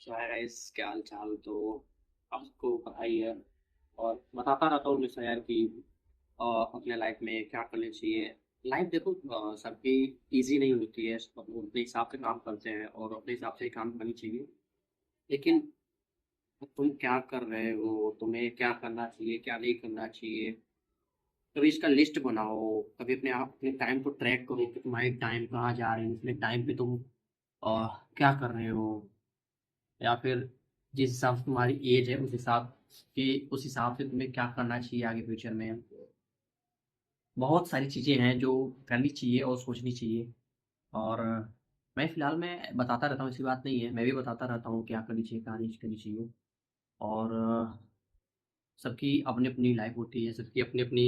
सो hi guys, क्या हाल चाल। तो आपको पता ही है और बताता रहता हूँ हमेशा यार कि अपने लाइफ में क्या करना चाहिए। लाइफ देखो, सबकी इजी नहीं होती है। सब अपने हिसाब से काम करते हैं और अपने हिसाब से ही काम करनी चाहिए। लेकिन तुम क्या कर रहे हो, तुम्हें क्या करना चाहिए, क्या नहीं करना चाहिए, कभी इसका लिस्ट बनाओ। कभी अपने टाइम को ट्रैक करो कि तुम्हारी टाइम कहाँ जा रही है, अपने टाइम पे तुम क्या कर रहे हो, या फिर जिस हिसाब से तुम्हारी एज है उस हिसाब से तुम्हें क्या करना चाहिए आगे फ्यूचर में। बहुत सारी चीज़ें हैं जो करनी चाहिए और सोचनी चाहिए। और मैं फ़िलहाल मैं बताता रहता हूँ, ऐसी बात नहीं है, मैं भी बताता रहता हूँ क्या करनी चाहिए, क्या नहीं करनी चाहिए। और सबकी अपनी-अपनी लाइफ़ होती है, सबकी अपनी-अपनी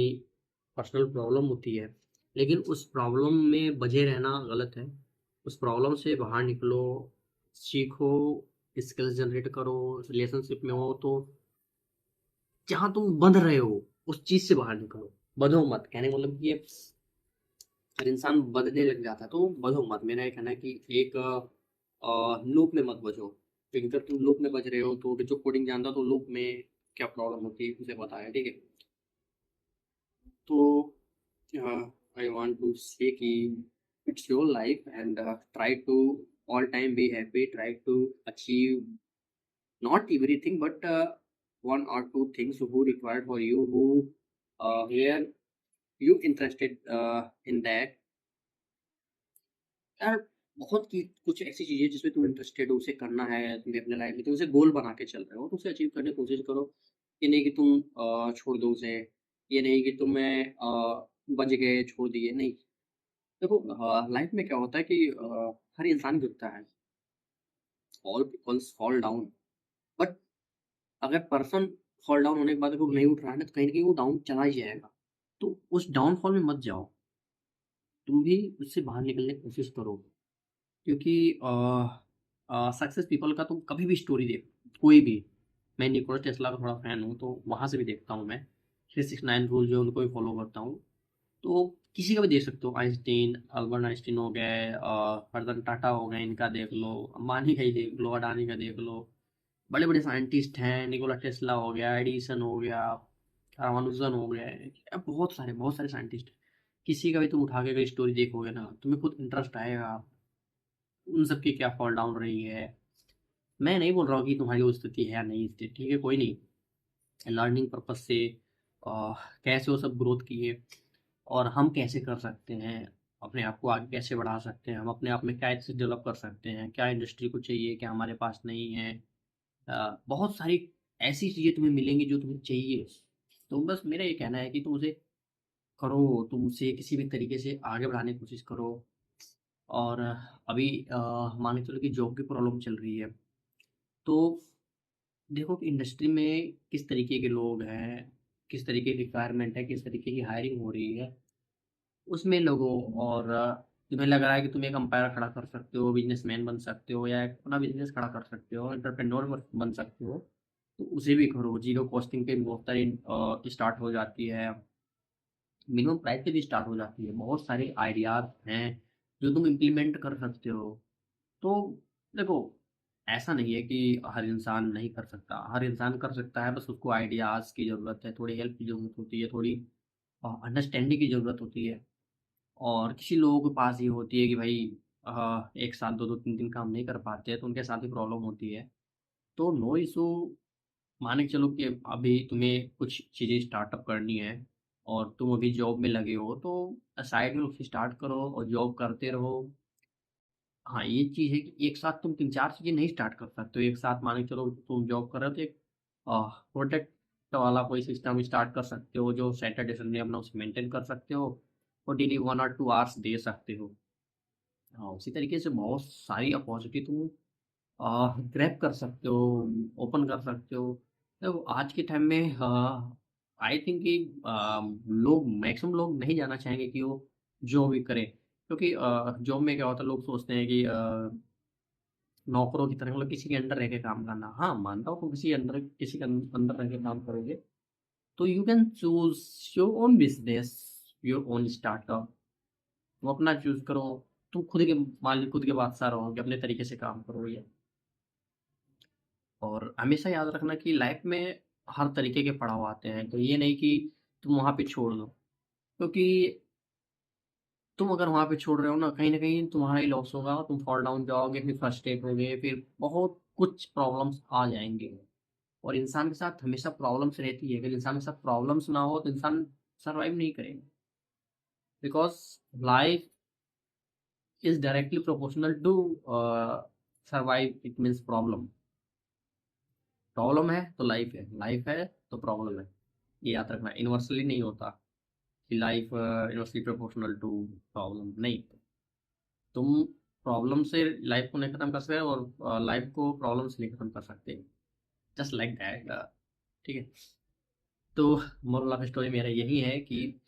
पर्सनल प्रॉब्लम होती है। लेकिन उस प्रॉब्लम में बझे रहना गलत है। उस प्रॉब्लम से बाहर निकलो, सीखो, स्किल्स जनरेट करो। रिलेशनशिप में हो तो जहाँ तुम बंध रहे हो, उस चीज़ से बाहर निकलो। बंधो मत, कहने का मतलब ये अगर इंसान बंधने लग जाता है तो बंधो मत। मेरा ये कहना है कि एक लूप में मत बझो। क्योंकि अगर तुम लूप में बज रहे हो तो जो कोडिंग जानता है तो लूप में क्या प्रॉब्लम होती है उसे पता है, ठीक है? तो आई वांट टू से कि it's your life and try to all time be happy, try to achieve not everything but one or two things who required for you, who where you interested in that। यार बहुत की कुछ ऐसी चीजें जिसमें तुम interested हो, उसे करना है तुम्हें अपने लाइफ में, तुम उसे गोल बना के चल रहे हो तो उसे अचीव करने की कोशिश करो। ये नहीं कि तुम छोड़ दो उसे। ये नहीं कि तुम्हें बज गए छोड़ दिए, नहीं। देखो, लाइफ में क्या होता है कि हर इंसान गिरता है। All peoples fall down, but अगर पर्सन फॉल डाउन होने के बाद अगर वो नहीं उठ रहा है ना, तो कहीं न कहीं वो डाउन चला ही जाएगा। तो उस डाउनफॉल में मत जाओ, तुम भी उससे बाहर निकलने की कोशिश करो। क्योंकि सक्सेस पीपल का तुम कभी भी स्टोरी देखो, कोई भी। मैं निकोला टेस्ला का थोड़ा फैन हूँ, तो वहाँ से भी देखता हूँ मैं। 369 रूल जो है उनको भी फॉलो करता हूँ। तो किसी का भी देख सकते हो, आइंस्टीन, अल्बर्ट आइंस्टीन हो गए, रतन टाटा हो गए, इनका देख लो, अंबानी का ही देख लो, अडानी का देख लो। बड़े-बड़े साइंटिस्ट हैं, निकोला टेस्ला हो गया, एडिसन हो गया, रामानुजन हो गए, बहुत सारे साइंटिस्ट हैं। किसी का भी तुम उठा के अगर स्टोरी देखोगे ना, तुम्हें खुद इंटरेस्ट आएगा, उन सब की क्या फॉल डाउन रही है। मैं नहीं बोल रहा हूँ कि तुम्हारी वो स्थिति है या नहीं स्थिति, ठीक है, कोई नहीं। लर्निंग पर्पज़ से कैसे वो सब ग्रोथ किए और हम कैसे कर सकते हैं, अपने आप को आगे कैसे बढ़ा सकते हैं, हम अपने आप में क्या चीज़ डेवलप कर सकते हैं, क्या इंडस्ट्री को चाहिए, क्या हमारे पास नहीं है। बहुत सारी ऐसी चीज़ें तुम्हें मिलेंगी जो तुम्हें चाहिए। तो बस मेरा ये कहना है कि तुम उसे करो, तुम उसे किसी भी तरीके से आगे बढ़ाने की कोशिश करो। और अभी मान के चलो कि जॉब की प्रॉब्लम चल रही है, तो देखो कि इंडस्ट्री में किस तरीके के लोग हैं, किस तरीके की रिक्वायरमेंट है, किस तरीके की हायरिंग हो रही है, उसमें लगो। और तुम्हें लग रहा है कि तुम एक अंपायर खड़ा कर सकते हो, बिज़नेसमैन बन सकते हो या एक अपना बिज़नेस खड़ा कर सकते हो, एंटरप्रेन्योर बन सकते हो, तो उसे भी करो। ज़ीरो कॉस्टिंग पे बहुत सारी स्टार्ट हो जाती है, मिनिमम प्राइस पे भी स्टार्ट हो जाती है। बहुत सारे आइडियाज़ हैं जो तुम इम्प्लीमेंट कर सकते हो। तो देखो, ऐसा नहीं है कि हर इंसान नहीं कर सकता, हर इंसान कर सकता है, बस उसको आइडियाज़ की ज़रूरत है, थोड़ी हेल्प की ज़रूरत होती है, थोड़ी अंडरस्टैंडिंग की ज़रूरत होती है। और किसी लोगों के पास ये होती है कि भाई 1 साथ 2-2 3-3 काम नहीं कर पाते हैं, तो उनके साथ ही प्रॉब्लम होती है। तो नो इश्यू, मान के चलो कि अभी तुम्हें कुछ चीज़ें स्टार्टअप करनी है और तुम अभी जॉब में लगे हो, तो साइड में उसे स्टार्ट करो और जॉब करते रहो। हाँ, ये चीज़ है कि एक साथ तुम 3-4 चीज़ें नहीं स्टार्ट कर सकते हो। एक साथ मान के चलो तुम जॉब कर रहे हो तो एक प्रोडक्ट वाला कोई सिस्टम स्टार्ट कर सकते हो, जो सैटरडे संडे अपना उसे मेंटेन कर सकते हो और डेली 1 और 2 आवर्स दे सकते हो। हाँ, उसी तरीके से बहुत सारी अपॉर्चुनिटी तुम ग्रैब कर सकते हो, ओपन कर सकते हो। तो आज के टाइम में आई थिंक कि लोग, मैक्सिमम लोग नहीं जाना चाहेंगे कि वो जॉब ही करें। क्योंकि जॉब में क्या होता है, लोग सोचते हैं कि नौकरों की तरह, मतलब किसी के अंडर रह के काम करना। हाँ, मानता हूँ तुम किसी के अंदर रह के काम करोगे, तो you can choose your own business, your own startup. तुम अपना चूज़ करो, तुम खुद के मालिक, खुद के बादशाह रहोगे, अपने तरीके से काम करोगे। और हमेशा याद रखना कि लाइफ में हर तरीके के पड़ाव आते हैं, तो ये नहीं कि तुम वहाँ पे छोड़ दो। क्योंकि तुम अगर वहाँ पे छोड़ रहे हो ना, कहीं न कहीं तुम्हारा ही लॉस होगा, तुम फॉल डाउन जाओगे, फिर फ्रस्ट्रेट होगे, फिर बहुत कुछ प्रॉब्लम्स आ जाएँगे। और इंसान के साथ हमेशा प्रॉब्लम्स रहती है, अगर इंसान के साथ प्रॉब्लम्स ना हो, तो इंसान सर्वाइव नहीं करेगा। Because life is directly proportional to survive it means problem. Problem है तो लाइफ है तो प्रॉब्लम है। ये याद रखना, इन्वर्सली नहीं होता कि life inversely proportional to problem, नहीं। तुम प्रॉब्लम से लाइफ को नहीं खत्म कर सकते और लाइफ को प्रॉब्लम से नहीं खत्म कर सकते। Just like that. ठीक है? तो मोरल ऑफ स्टोरी मेरा यही है कि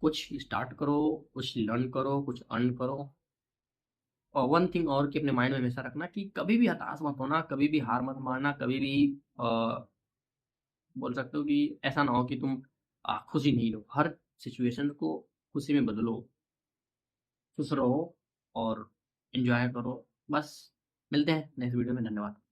कुछ स्टार्ट करो, कुछ लर्न करो, कुछ अर्न करो। और वन थिंग और कि अपने माइंड में हमेशा रखना कि कभी भी हताश मत होना, कभी भी हार मत मानना, कभी भी अ, बोल सकते हो कि ऐसा ना हो कि तुम खुशी नहीं लो। हर सिचुएशन को खुशी में बदलो, खुश रहो और एन्जॉय करो। बस मिलते हैं नेक्स्ट वीडियो में। धन्यवाद।